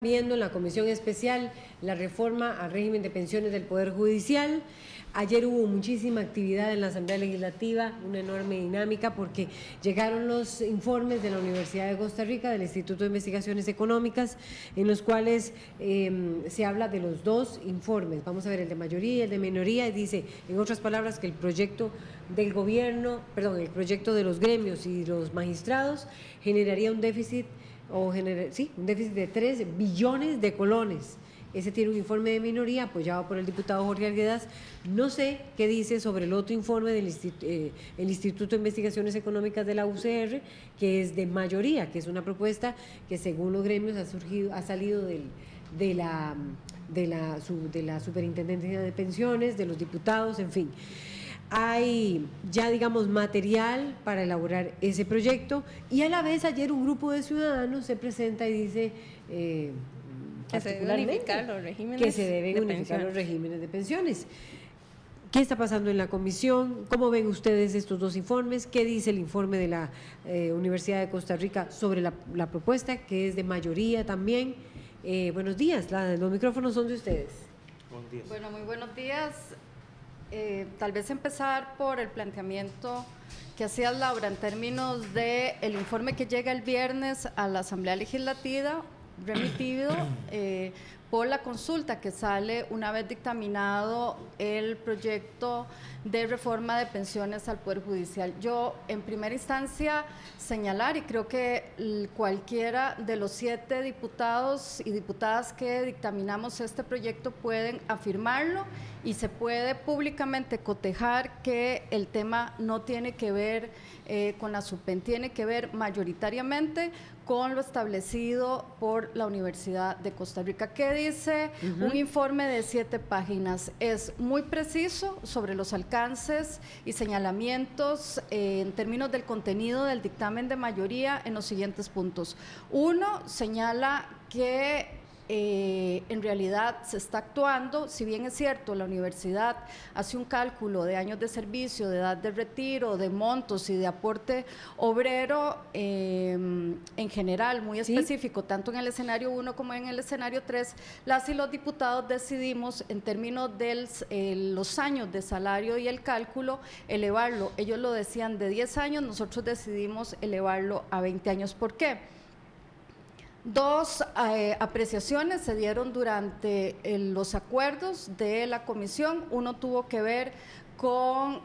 Viendo en la comisión especial la reforma al régimen de pensiones del Poder Judicial. Ayer hubo muchísima actividad en la Asamblea Legislativa, una enorme dinámica porque llegaron los informes de la Universidad de Costa Rica, del Instituto de Investigaciones Económicas, en los cuales se habla de los dos informes. Vamos a ver el de mayoría y el de minoría, y dice, en otras palabras, que el proyecto del gobierno, el proyecto de los gremios y los magistrados generaría un déficit un déficit de 3 billones de colones. Ese tiene un informe de minoría apoyado por el diputado Jorge Arguedas. No sé qué dice sobre el otro informe del Instituto de Investigaciones Económicas de la UCR, que es de mayoría, que es una propuesta que según los gremios ha salido de la Superintendencia de Pensiones, de los diputados, en fin. Hay ya, digamos, material para elaborar ese proyecto, y a la vez ayer un grupo de ciudadanos se presenta y dice que se deben unificar los regímenes de pensiones. ¿Qué está pasando en la comisión? ¿Cómo ven ustedes estos dos informes? ¿Qué dice el informe de la Universidad de Costa Rica sobre la propuesta, que es de mayoría también? Buenos días, los micrófonos son de ustedes. Buenos días. Bueno, muy buenos días. Tal vez empezar por el planteamiento que hacía Laura en términos del informe que llega el viernes a la Asamblea Legislativa, remitido por la consulta que sale una vez dictaminado el proyecto de reforma de pensiones al Poder Judicial. Yo, en primera instancia, señalar, y creo que cualquiera de los 7 diputados y diputadas que dictaminamos este proyecto pueden afirmarlo, y se puede públicamente cotejar que el tema no tiene que ver con la SUPEN, tiene que ver mayoritariamente con lo establecido por la Universidad de Costa Rica. ¿Qué dice? Un informe de 7 páginas. Es muy preciso sobre los alcances y señalamientos en términos del contenido del dictamen de mayoría en los siguientes puntos. 1, señala que en realidad se está actuando, si bien es cierto, la universidad hace un cálculo de años de servicio, de edad de retiro, de montos y de aporte obrero en general, muy específico, tanto en el escenario 1 como en el escenario 3, las y los diputados decidimos, en términos de los años de salario y el cálculo, elevarlo. Ellos lo decían de 10 años, nosotros decidimos elevarlo a 20 años. ¿Por qué? 2 apreciaciones se dieron durante los acuerdos de la comisión. Uno tuvo que ver con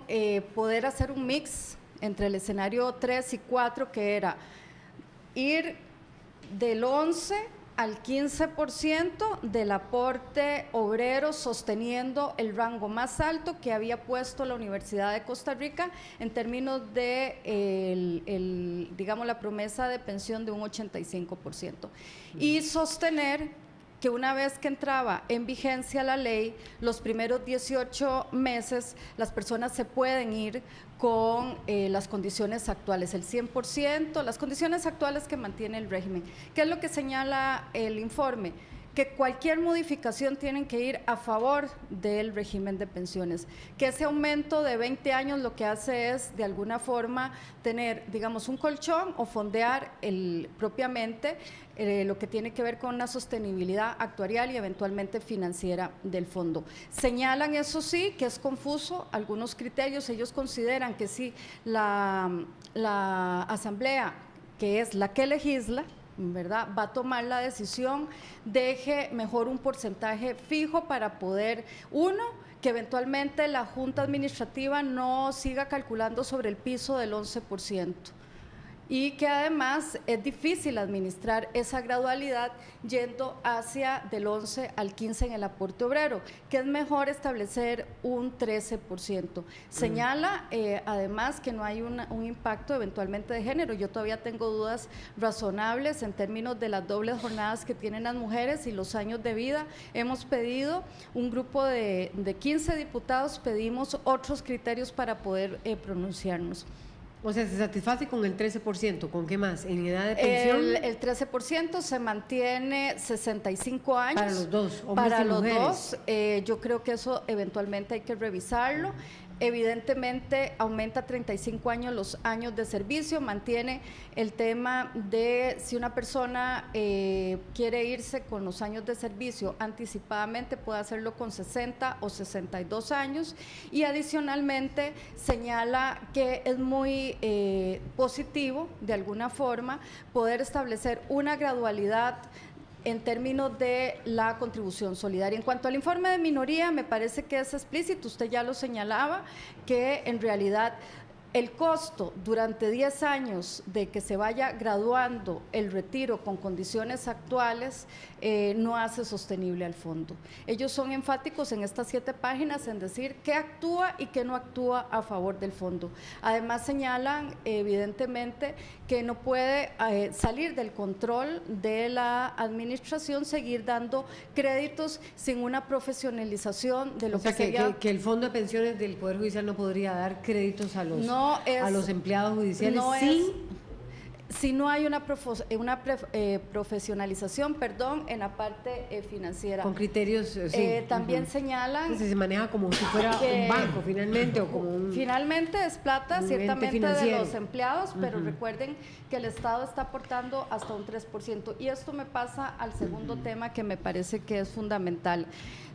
poder hacer un mix entre el escenario 3 y 4, que era ir del 11 al 15% del aporte obrero, sosteniendo el rango más alto que había puesto la Universidad de Costa Rica en términos de digamos, la promesa de pensión de un 85%, y sostener que una vez que entraba en vigencia la ley, los primeros 18 meses las personas se pueden ir con las condiciones actuales, el 100%, las condiciones actuales que mantiene el régimen. ¿Qué es lo que señala el informe? Que cualquier modificación tiene que ir a favor del régimen de pensiones, que ese aumento de 20 años lo que hace es, de alguna forma, tener, digamos, un colchón o fondear propiamente lo que tiene que ver con la sostenibilidad actuarial y eventualmente financiera del fondo. Señalan, eso sí, que es confuso algunos criterios. Ellos consideran que si la Asamblea, que es la que legisla, ¿verdad?, va a tomar la decisión, deje mejor un porcentaje fijo para poder, que eventualmente la Junta Administrativa no siga calculando sobre el piso del 11%. Y que además es difícil administrar esa gradualidad yendo hacia del 11 al 15 en el aporte obrero, que es mejor establecer un 13%. Señala además que no hay un impacto eventualmente de género. Yo todavía tengo dudas razonables en términos de las dobles jornadas que tienen las mujeres y los años de vida. Hemos pedido, un grupo de 15 diputados, pedimos otros criterios para poder pronunciarnos. O sea, se satisface con el 13%, ¿con qué más? ¿En edad de pensión? El 13% se mantiene 65 años. Para los dos, hombres para y los mujeres. dos, yo creo que eso eventualmente hay que revisarlo. Evidentemente aumenta 35 años los años de servicio, mantiene el tema de si una persona quiere irse con los años de servicio anticipadamente, puede hacerlo con 60 o 62 años, y adicionalmente señala que es muy positivo de alguna forma poder establecer una gradualidad en términos de la contribución solidaria. En cuanto al informe de minoría, me parece que es explícito, usted ya lo señalaba, que en realidad el costo durante 10 años de que se vaya graduando el retiro con condiciones actuales no hace sostenible al fondo. Ellos son enfáticos en estas 7 páginas en decir qué actúa y qué no actúa a favor del fondo. Además señalan evidentemente que no puede salir del control de la administración seguir dando créditos sin una profesionalización de lo que sería… que el Fondo de Pensiones del Poder Judicial no podría dar créditos a los… No es, a los empleados judiciales no sin… si no hay una profesionalización, en la parte financiera. Con criterios… también señalan… Entonces se maneja como si fuera un banco finalmente o como un… Finalmente es plata ciertamente de los empleados, pero recuerden que el Estado está aportando hasta un 3%. Y esto me pasa al segundo tema que me parece que es fundamental.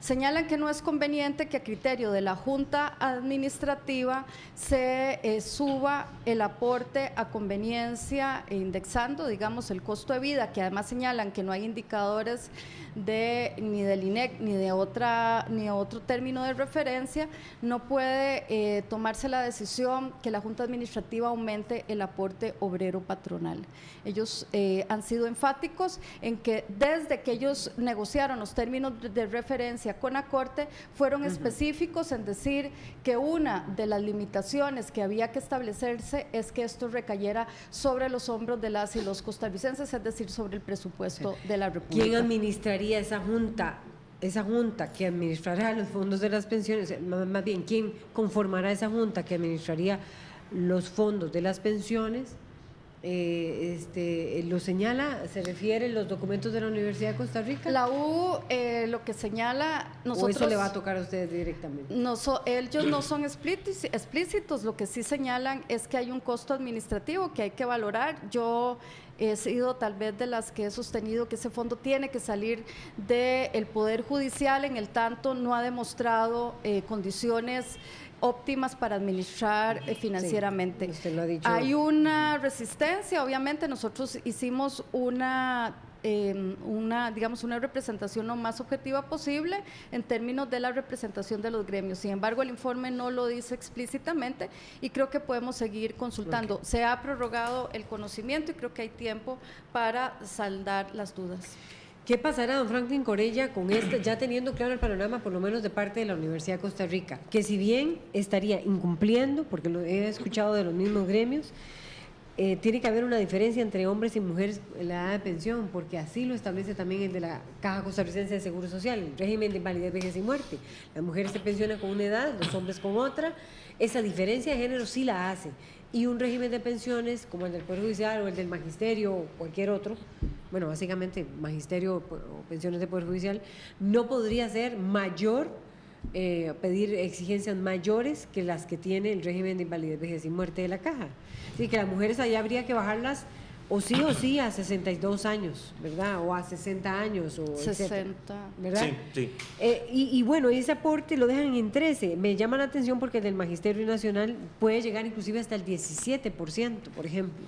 Señalan que no es conveniente que a criterio de la Junta Administrativa se suba el aporte a conveniencia indexando, digamos, el costo de vida, que además señalan que no hay indicadores ni del INEC ni de otro término de referencia. No puede tomarse la decisión que la Junta Administrativa aumente el aporte obrero patronal. Ellos han sido enfáticos en que desde que ellos negociaron los términos de referencia con la Corte, fueron específicos en decir que una de las limitaciones que había que establecerse es que esto recayera sobre los hombros de las y los costarricenses, es decir, sobre el presupuesto de la República. ¿Quién administraría esa junta? Esa junta que administrará los fondos de las pensiones, más bien, ¿quién conformará esa junta que administraría los fondos de las pensiones? Lo señala, se refiere en los documentos de la Universidad de Costa Rica. La U lo que señala, nosotros… ¿O eso le va a tocar a ustedes directamente? Ellos no son explícitos, lo que sí señalan es que hay un costo administrativo que hay que valorar. Yo he sido tal vez de las que he sostenido que ese fondo tiene que salir del Poder Judicial, en el tanto no ha demostrado condiciones óptimas para administrar financieramente. Sí, usted lo ha dicho. Hay una resistencia, obviamente nosotros hicimos digamos, una representación lo más objetiva posible en términos de la representación de los gremios. Sin embargo, el informe no lo dice explícitamente y creo que podemos seguir consultando. Okay. Se ha prorrogado el conocimiento y creo que hay tiempo para saldar las dudas. ¿Qué pasará, don Franklin Corella, con ya teniendo claro el panorama, por lo menos de parte de la Universidad de Costa Rica, que si bien estaría incumpliendo, porque lo he escuchado de los mismos gremios, tiene que haber una diferencia entre hombres y mujeres en la edad de pensión, porque así lo establece también el de la Caja Costarricense de Seguro Social, el régimen de invalidez, vejez y muerte? Las mujeres se pensionan con una edad, los hombres con otra. Esa diferencia de género sí la hace. Y un régimen de pensiones como el del Poder Judicial o el del Magisterio o cualquier otro, bueno, básicamente Magisterio o pensiones de Poder Judicial, no podría ser mayor, pedir exigencias mayores que las que tiene el régimen de invalidez, vejez y muerte de la Caja. Así que las mujeres allá habría que bajarlas o sí a 62 años, ¿verdad? O a 60 años. O 60. Etcétera, ¿verdad? Sí. Y bueno, ese aporte lo dejan en 13. Me llama la atención porque el del Magisterio Nacional puede llegar inclusive hasta el 17%, por ejemplo.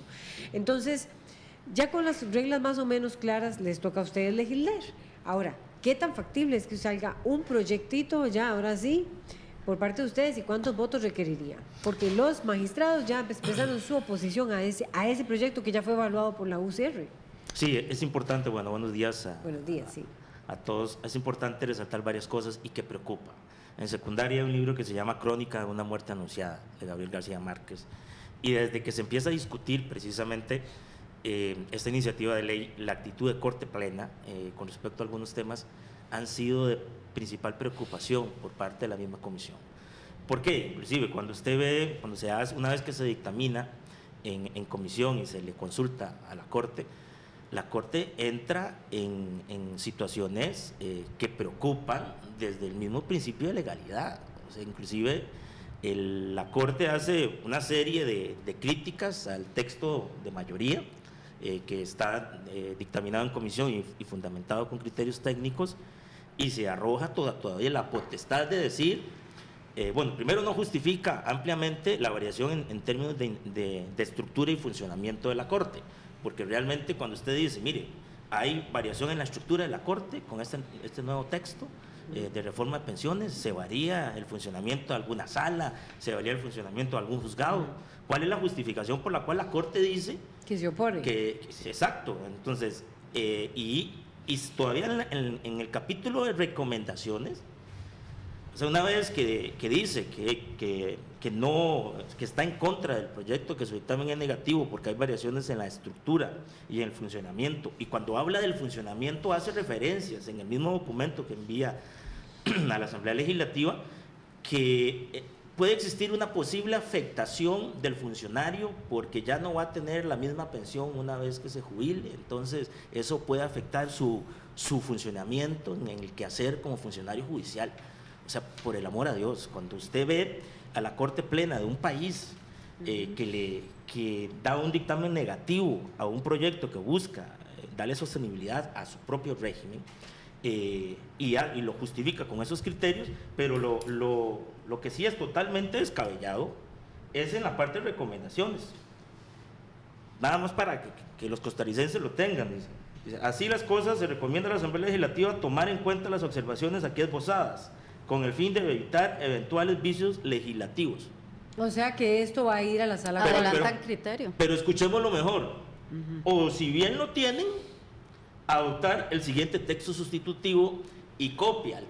Entonces, ya con las reglas más o menos claras, les toca a ustedes legislar. Ahora, ¿qué tan factible es que salga un proyectito ya, ahora sí, por parte de ustedes, y cuántos votos requeriría? Porque los magistrados ya expresaron su oposición a ese proyecto que ya fue evaluado por la UCR. Sí, es importante, buenos días buenos días, sí. A todos. Es importante resaltar varias cosas y que preocupa. En secundaria hay un libro que se llama Crónica de una muerte anunciada, de Gabriel García Márquez, y desde que se empieza a discutir precisamente esta iniciativa de ley, la actitud de Corte Plena con respecto a algunos temas han sido de principal preocupación por parte de la misma comisión. ¿Por qué? Inclusive cuando usted ve, una vez que se dictamina en comisión y se le consulta a la Corte entra en situaciones que preocupan desde el mismo principio de legalidad. O sea, inclusive La Corte hace una serie de críticas al texto de mayoría, que está dictaminado en comisión y fundamentado con criterios técnicos, y se arroja todavía la potestad de decir, bueno, primero no justifica ampliamente la variación en términos de estructura y funcionamiento de la Corte, porque realmente cuando usted dice, mire, hay variación en la estructura de la Corte con este nuevo texto de reforma de pensiones, se varía el funcionamiento de alguna sala, se varía el funcionamiento de algún juzgado. ¿Cuál es la justificación por la cual la Corte dice que se opone? Exacto. Entonces, y todavía en el capítulo de recomendaciones, o sea, una vez que dice que está en contra del proyecto, que su dictamen es negativo porque hay variaciones en la estructura y en el funcionamiento, y cuando habla del funcionamiento hace referencias en el mismo documento que envía a la Asamblea Legislativa, que puede existir una posible afectación del funcionario porque ya no va a tener la misma pensión una vez que se jubile, entonces eso puede afectar su funcionamiento en el quehacer como funcionario judicial. O sea, por el amor a Dios, cuando usted ve a la Corte Plena de un país que da un dictamen negativo a un proyecto que busca darle sostenibilidad a su propio régimen, y lo justifica con esos criterios, pero lo que sí es totalmente descabellado es en la parte de recomendaciones. Nada más para que los costarricenses lo tengan. Dice, así las cosas, se recomienda a la Asamblea Legislativa tomar en cuenta las observaciones aquí esbozadas, con el fin de evitar eventuales vicios legislativos. O sea que esto va a ir a la sala. Adelantan criterio. Pero escuchemos lo mejor. O si bien lo tienen, adoptar el siguiente texto sustitutivo y copia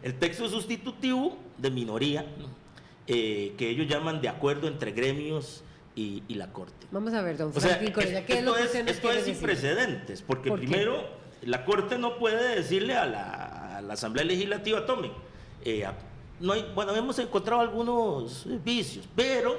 el texto sustitutivo de minoría, que ellos llaman de acuerdo entre gremios y la Corte. Vamos a ver, don O sea, Franklin Corella, ¿qué es lo que usted nos esto quiere es sin decir? precedentes, porque ¿Por qué? primero la Corte no puede decirle a la Asamblea Legislativa, tomen, no hay, bueno, hemos encontrado algunos vicios, pero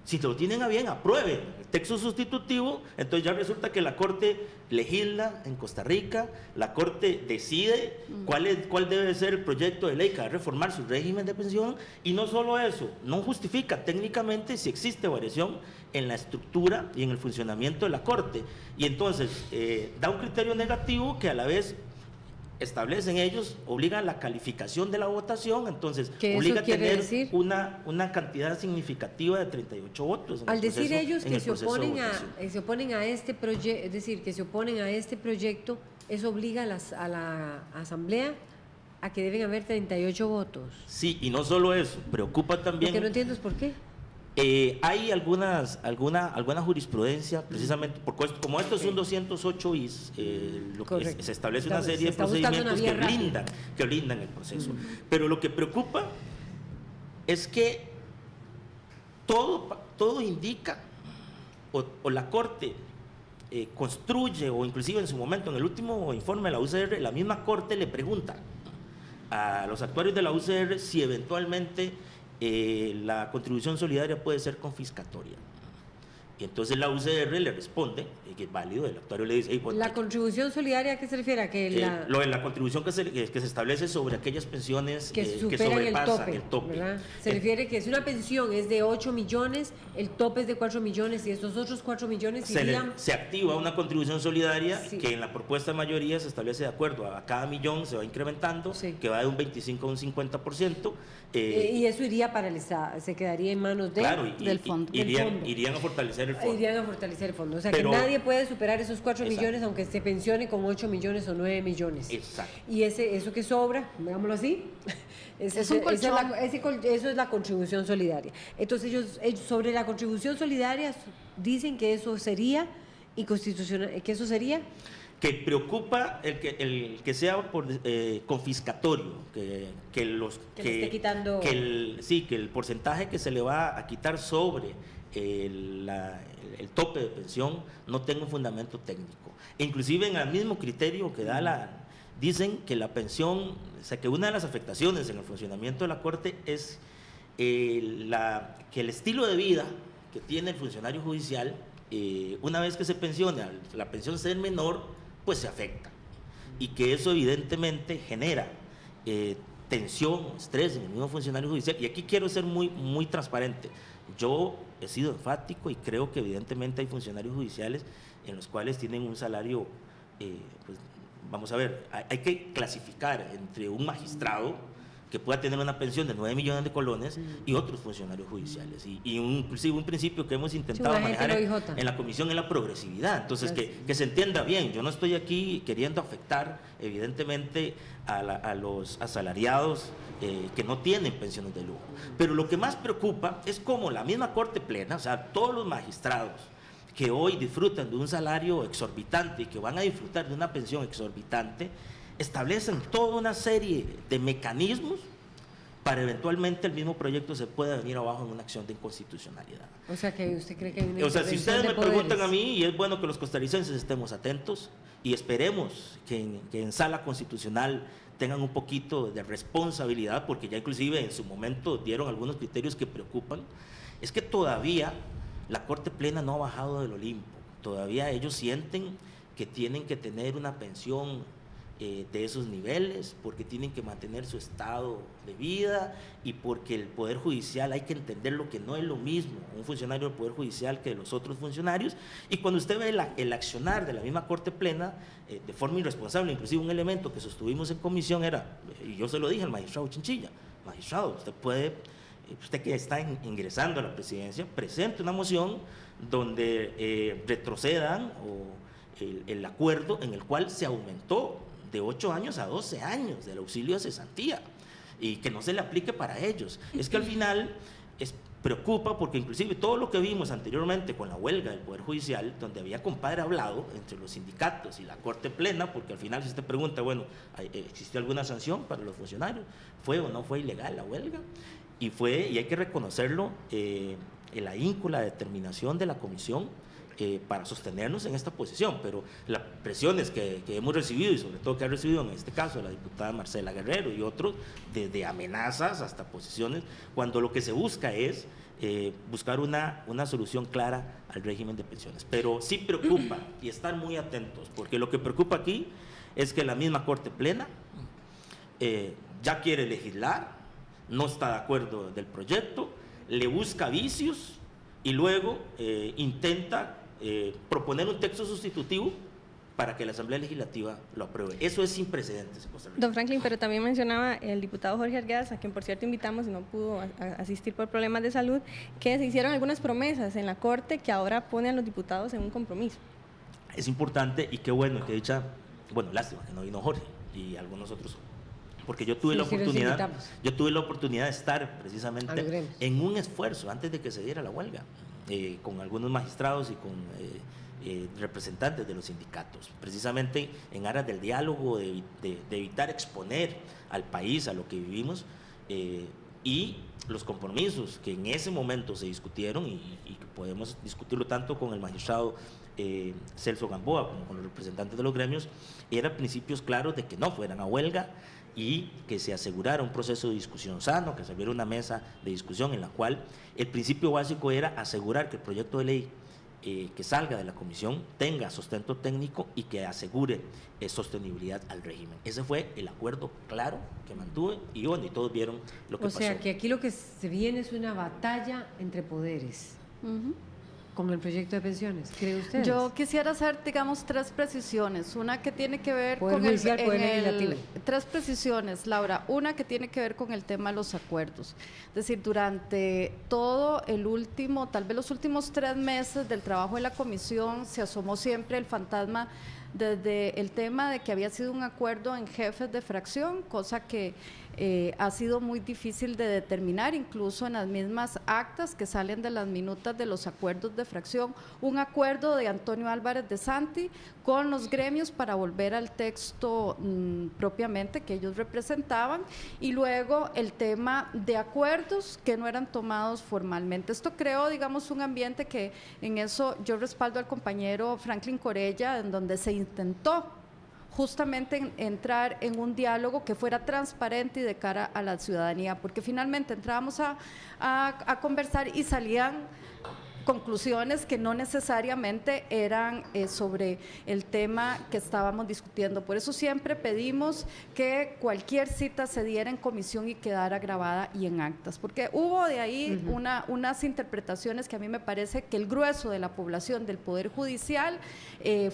si lo tienen a bien, aprueben el texto sustitutivo. Entonces ya resulta que la Corte legisla en Costa Rica, la Corte decide cuál debe ser el proyecto de ley que va a reformar su régimen de pensión, y no solo eso, no justifica técnicamente si existe variación en la estructura y en el funcionamiento de la Corte, y entonces da un criterio negativo que a la vez establecen ellos, obligan a la calificación de la votación, entonces obliga a tener una cantidad significativa de 38 votos. Al decir ellos que se oponen a este proyecto, es decir, que se oponen a este proyecto, eso obliga a la Asamblea a que deben haber 38 votos. Sí, y no solo eso, preocupa también. Lo que no entiendo es por qué. Hay alguna jurisprudencia, precisamente, porque como esto es un 208 bis, se establece una serie de procedimientos que blindan el proceso. Pero lo que preocupa es que todo indica, o la Corte construye, o inclusive en su momento, en el último informe de la UCR, la misma Corte le pregunta a los actuarios de la UCR si eventualmente la contribución solidaria puede ser confiscatoria. Y entonces la UCR le responde que es válido, el actuario le dice... Hey, ¿La contribución solidaria a qué se refiere? ¿A que la contribución que se establece sobre aquellas pensiones que sobrepasan el tope. ¿Verdad? Se refiere que si una pensión es de 8 millones, el tope es de 4 millones y estos otros 4 millones se activa una contribución solidaria que en la propuesta de mayoría se establece de acuerdo a cada millón, se va incrementando, que va de un 25 a un 50%. Y eso iría para el Estado, se quedaría en manos del fondo. Irían a fortalecer el fondo. Irían a fortalecer el fondo. O sea, que nadie puede superar esos 4 exacto. millones aunque se pensione con 8 millones o 9 millones. Exacto. Y eso que sobra, digámoslo así, eso es la contribución solidaria. Entonces ellos sobre la contribución solidaria dicen que eso sería inconstitucional, que eso sería... Que preocupa el que sea confiscatorio, que el porcentaje que se le va a quitar sobre el tope de pensión no tenga un fundamento técnico. Inclusive en el mismo criterio que dicen que la pensión, o sea, que una de las afectaciones en el funcionamiento de la Corte es que el estilo de vida que tiene el funcionario judicial, una vez que se pensiona, la pensión ser menor, pues se afecta, y que eso evidentemente genera tensión, estrés en el mismo funcionario judicial. Y aquí quiero ser muy transparente. Yo he sido enfático y creo que evidentemente hay funcionarios judiciales en los cuales tienen un salario, pues, vamos a ver, hay que clasificar entre un magistrado que pueda tener una pensión de 9 millones de colones y otros funcionarios judiciales. Inclusive un principio que hemos intentado manejar en la comisión es la progresividad. Entonces, que se entienda bien, yo no estoy aquí queriendo afectar evidentemente a los asalariados que no tienen pensiones de lujo. Pero lo que más preocupa es cómo la misma Corte Plena, o sea, todos los magistrados que hoy disfrutan de un salario exorbitante y que van a disfrutar de una pensión exorbitante, establecen toda una serie de mecanismos para eventualmente el mismo proyecto se pueda venir abajo en una acción de inconstitucionalidad. O sea, que usted cree que hay una O sea, si ustedes me poderes. preguntan a mí, y es bueno que los costarricenses estemos atentos y esperemos que en sala constitucional tengan un poquito de responsabilidad, porque ya inclusive en su momento dieron algunos criterios que preocupan, es que todavía la Corte Plena no ha bajado del Olimpo, todavía ellos sienten que tienen que tener una pensión de esos niveles, porque tienen que mantener su estado de vida y porque el Poder Judicial hay que entender lo que no es lo mismo un funcionario del Poder Judicial que de los otros funcionarios. Y cuando usted ve el accionar de la misma Corte Plena de forma irresponsable, inclusive un elemento que sostuvimos en comisión era, y yo se lo dije al magistrado Chinchilla, magistrado, usted que está ingresando a la presidencia, presente una moción donde retrocedan el acuerdo en el cual se aumentó de 8 años a 12 años del auxilio de cesantía y que no se le aplique para ellos. Es que al final preocupa porque inclusive todo lo que vimos anteriormente con la huelga del Poder Judicial, donde había compadre hablado entre los sindicatos y la Corte Plena, porque al final si usted pregunta, bueno, ¿existió alguna sanción para los funcionarios? ¿Fue o no fue ilegal la huelga? Y hay que reconocerlo, el ahínco, la determinación de la comisión para sostenernos en esta posición, pero las presiones que hemos recibido y sobre todo que ha recibido en este caso la diputada Marcela Guerrero y otros, desde amenazas hasta posiciones, cuando lo que se busca es buscar una solución clara al régimen de pensiones. Pero sí preocupa y estar muy atentos, porque lo que preocupa aquí es que la misma Corte Plena ya quiere legislar, no está de acuerdo del proyecto, le busca vicios y luego intenta proponer un texto sustitutivo para que la Asamblea Legislativa lo apruebe. Eso es sin precedentes en Costa Rica. Don Franklin, pero también mencionaba el diputado Jorge Arguedas, a quien por cierto invitamos y no pudo asistir por problemas de salud, que se hicieron algunas promesas en la Corte que ahora ponen a los diputados en un compromiso. Es importante y qué bueno que dicha, bueno, lástima que no vino Jorge y algunos otros, porque yo tuve la oportunidad de estar precisamente en un esfuerzo antes de que se diera la huelga, con algunos magistrados y con representantes de los sindicatos, precisamente en aras del diálogo, de evitar exponer al país a lo que vivimos y los compromisos que en ese momento se discutieron y que podemos discutirlo tanto con el magistrado Celso Gamboa como con los representantes de los gremios, eran principios claros de que no fueran a huelga y que se asegurara un proceso de discusión sano, que se abriera una mesa de discusión en la cual el principio básico era asegurar que el proyecto de ley que salga de la comisión tenga sustento técnico y que asegure sostenibilidad al régimen. Ese fue el acuerdo claro que mantuve y bueno, y todos vieron lo que pasó. O sea, que aquí lo que se viene es una batalla entre poderes. Con el proyecto de pensiones, ¿cree usted? Yo quisiera hacer, digamos, 3 precisiones. Una que tiene que ver Poder con judicial, Poder legislativo. 3 precisiones, Laura. Una que tiene que ver con el tema de los acuerdos. Es decir, durante todo tal vez los últimos 3 meses del trabajo de la comisión, se asomó siempre el fantasma desde el tema de que había sido un acuerdo en jefes de fracción, cosa que ha sido muy difícil de determinar, incluso en las mismas actas que salen de las minutas de los acuerdos de fracción, un acuerdo de Antonio Álvarez de Santi con los gremios para volver al texto propiamente que ellos representaban, y luego el tema de acuerdos que no eran tomados formalmente. Esto creó, digamos, un ambiente que en eso yo respaldo al compañero Franklin Corella, en donde se intentó justamente entrar en un diálogo que fuera transparente y de cara a la ciudadanía, porque finalmente entrábamos a conversar y salían conclusiones que no necesariamente eran sobre el tema que estábamos discutiendo. Por eso siempre pedimos que cualquier cita se diera en comisión y quedara grabada y en actas, porque hubo de ahí unas interpretaciones que a mí me parece que el grueso de la población del Poder Judicial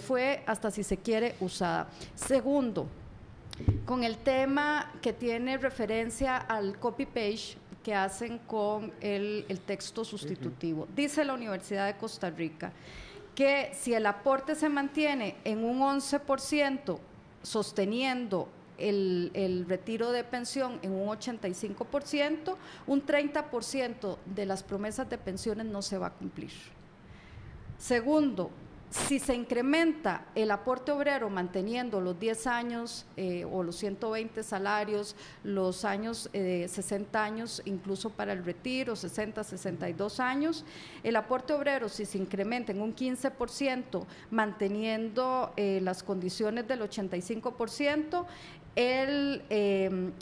fue, hasta si se quiere, usada. Segundo, con el tema que tiene referencia al copy-paste que hacen con el texto sustitutivo. Dice la Universidad de Costa Rica que si el aporte se mantiene en un 11%, sosteniendo el retiro de pensión en un 85%, un 30% de las promesas de pensiones no se va a cumplir. Segundo, si se incrementa el aporte obrero manteniendo los 10 años o los 120 salarios, los años 60 años, incluso para el retiro, 60, 62 años, el aporte obrero, si se incrementa en un 15%, manteniendo las condiciones del 85%,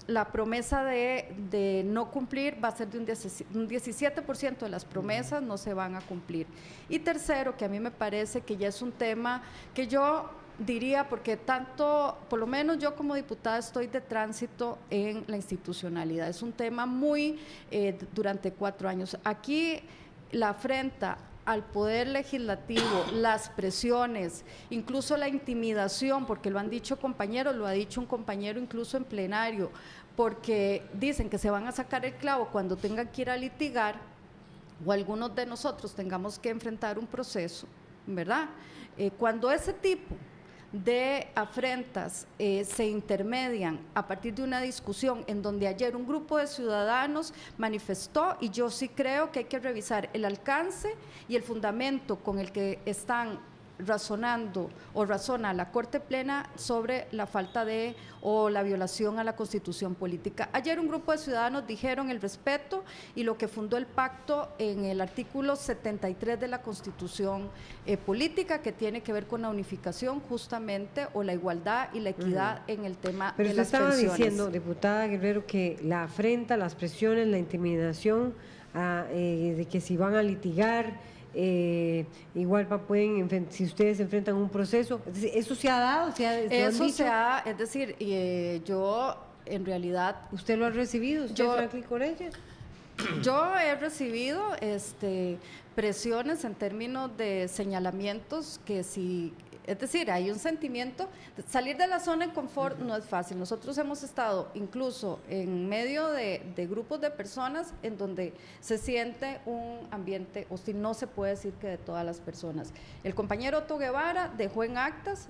la promesa de no cumplir va a ser de un 17% de las promesas no se van a cumplir. Y tercero, que a mí me parece que ya es un tema que yo diría, porque tanto, por lo menos yo como diputada estoy de tránsito en la institucionalidad, es un tema muy durante 4 años. Aquí la afrenta al Poder Legislativo, las presiones, incluso la intimidación, porque lo han dicho compañeros, lo ha dicho un compañero incluso en plenario, porque dicen que se van a sacar el clavo cuando tengan que ir a litigar, o algunos de nosotros tengamos que enfrentar un proceso, ¿verdad? Cuando ese tipo de afrentas se intermedian a partir de una discusión en donde ayer un grupo de ciudadanos manifestó, y yo sí creo que hay que revisar el alcance y el fundamento con el que están razonando o razona la Corte Plena sobre la falta de o la violación a la Constitución política. Ayer un grupo de ciudadanos dijeron el respeto y lo que fundó el pacto en el artículo 73 de la Constitución política, que tiene que ver con la unificación justamente o la igualdad y la equidad en el tema de las pensiones. Pero usted estaba diciendo, diputada Guerrero, que la afrenta, las presiones, la intimidación, de que si van a litigar, igual pueden, si ustedes enfrentan un proceso, ¿eso se ha dado? Eso se ha, es decir, yo en realidad... ¿Usted lo ha recibido, usted, Franklin Corella? Yo he recibido presiones en términos de señalamientos que si... Es decir, hay un sentimiento, salir de la zona de confort no es fácil. Nosotros hemos estado incluso en medio de grupos de personas en donde se siente un ambiente hostil, no se puede decir que de todas las personas. El compañero Otto Guevara dejó en actas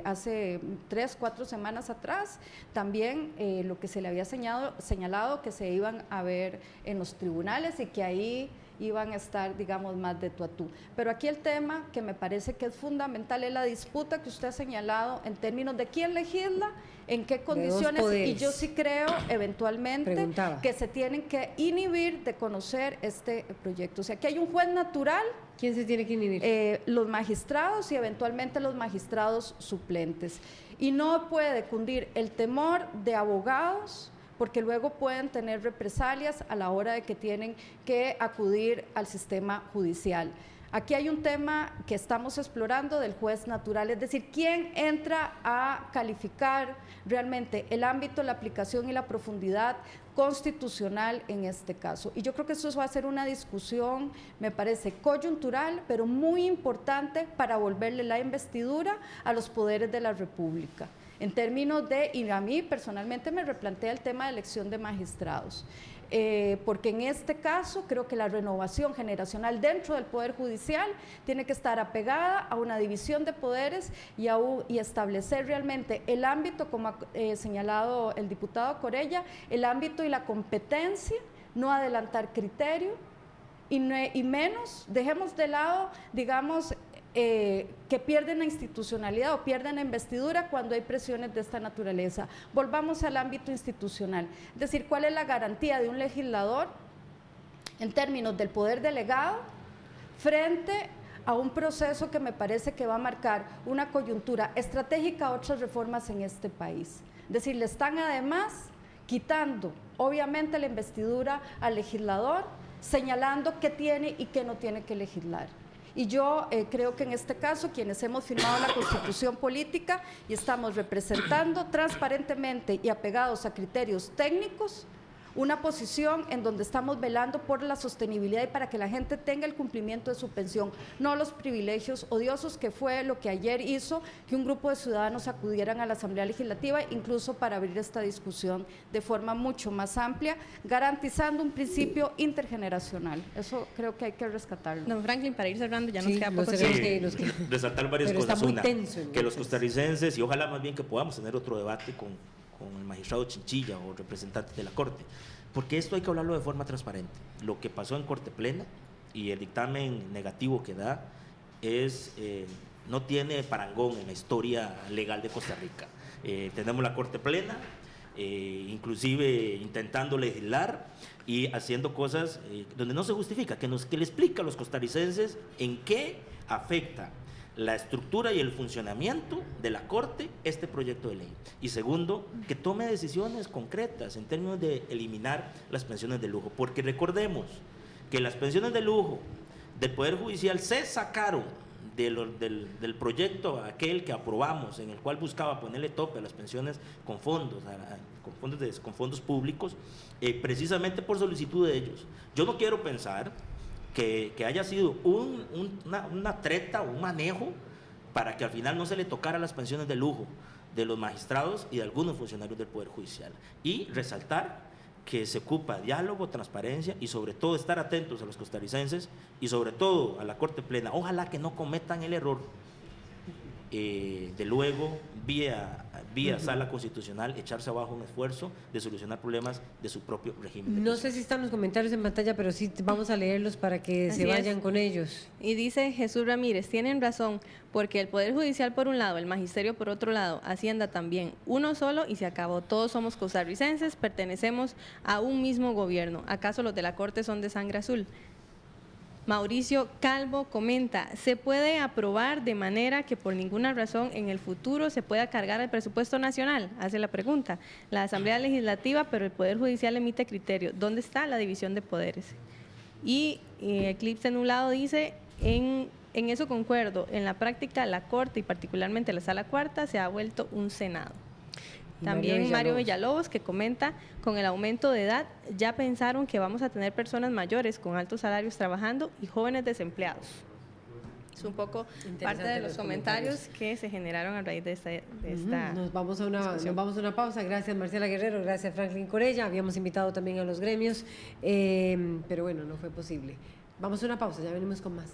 hace 3, 4 semanas atrás también lo que se le había señalado que se iban a ver en los tribunales y que ahí iban a estar, digamos, más de tú a tú. Pero aquí el tema que me parece que es fundamental es la disputa que usted ha señalado en términos de quién legisla, en qué condiciones, y yo sí creo eventualmente que se tienen que inhibir de conocer este proyecto. O sea, que hay un juez natural. ¿Quién se tiene que inhibir? Los magistrados y eventualmente los magistrados suplentes. Y no puede cundir el temor de abogados, porque luego pueden tener represalias a la hora de que tienen que acudir al sistema judicial. Aquí hay un tema que estamos explorando del juez natural, es decir, quién entra a calificar realmente el ámbito, la aplicación y la profundidad constitucional en este caso. Y yo creo que eso va a ser una discusión, me parece, coyuntural, pero muy importante para volverle la investidura a los poderes de la República. En términos de, y a mí personalmente me replantea el tema de elección de magistrados, porque en este caso creo que la renovación generacional dentro del Poder Judicial tiene que estar apegada a una división de poderes y establecer realmente el ámbito, como ha señalado el diputado Corella, el ámbito y la competencia, no adelantar criterio y menos, dejemos de lado, digamos, que pierden la institucionalidad o pierden la investidura cuando hay presiones de esta naturaleza. Volvamos al ámbito institucional, es decir, ¿cuál es la garantía de un legislador en términos del poder delegado frente a un proceso que me parece que va a marcar una coyuntura estratégica a otras reformas en este país? Es decir, le están además quitando obviamente la investidura al legislador señalando qué tiene y qué no tiene que legislar. Y yo creo que en este caso, quienes hemos firmado la Constitución Política y estamos representando transparentemente y apegados a criterios técnicos, una posición en donde estamos velando por la sostenibilidad y para que la gente tenga el cumplimiento de su pensión, no los privilegios odiosos, que fue lo que ayer hizo que un grupo de ciudadanos acudieran a la Asamblea Legislativa, incluso para abrir esta discusión de forma mucho más amplia, garantizando un principio intergeneracional. Eso creo que hay que rescatarlo. Don Franklin, para ir cerrando, ya nos Sí, queda los poco tenemos tiempo. Resaltar varias Pero cosas. está muy Una, tenso, que los entonces. costarricenses, y ojalá más bien que podamos tener otro debate con el magistrado Chinchilla o representantes de la Corte, porque esto hay que hablarlo de forma transparente. Lo que pasó en Corte Plena y el dictamen negativo que da no tiene parangón en la historia legal de Costa Rica. Tenemos la Corte Plena, inclusive intentando legislar y haciendo cosas donde no se justifica, que le explica a los costarricenses en qué afecta la estructura y el funcionamiento de la Corte este proyecto de ley. Y segundo, que tome decisiones concretas en términos de eliminar las pensiones de lujo, porque recordemos que las pensiones de lujo del Poder Judicial se sacaron del proyecto aquel que aprobamos, en el cual buscaba ponerle tope a las pensiones con fondos, con fondos públicos, precisamente por solicitud de ellos. Yo no quiero pensar que haya sido una treta o un manejo para que al final no se le tocara las pensiones de lujo de los magistrados y de algunos funcionarios del Poder Judicial. Y resaltar que se ocupa diálogo, transparencia y sobre todo estar atentos a los costarricenses y sobre todo a la Corte Plena. Ojalá que no cometan el error de luego, vía sala constitucional, echarse abajo un esfuerzo de solucionar problemas de su propio régimen. No sé si están los comentarios en pantalla, pero sí vamos a leerlos para que Así se vayan es. con ellos. Y dice Jesús Ramírez, tienen razón, porque el Poder Judicial por un lado, el Magisterio por otro lado, Hacienda también, uno solo y se acabó. Todos somos costarricenses, pertenecemos a un mismo gobierno. ¿Acaso los de la Corte son de sangre azul? Mauricio Calvo comenta, ¿se puede aprobar de manera que por ninguna razón en el futuro se pueda cargar el presupuesto nacional? Hace la pregunta. La Asamblea Legislativa, pero el Poder Judicial emite criterios. ¿Dónde está la división de poderes? Y Eclipse Nublado dice, en eso concuerdo, en la práctica la Corte y particularmente la Sala Cuarta se ha vuelto un Senado. También Mario Villalobos que comenta, con el aumento de edad ya pensaron que vamos a tener personas mayores con altos salarios trabajando y jóvenes desempleados. Es un poco parte de los comentarios que se generaron a raíz de esta Nos vamos a una pausa. Gracias Marcela Guerrero, gracias Franklin Corella. Habíamos invitado también a los gremios, pero bueno, no fue posible. Vamos a una pausa, ya venimos con más.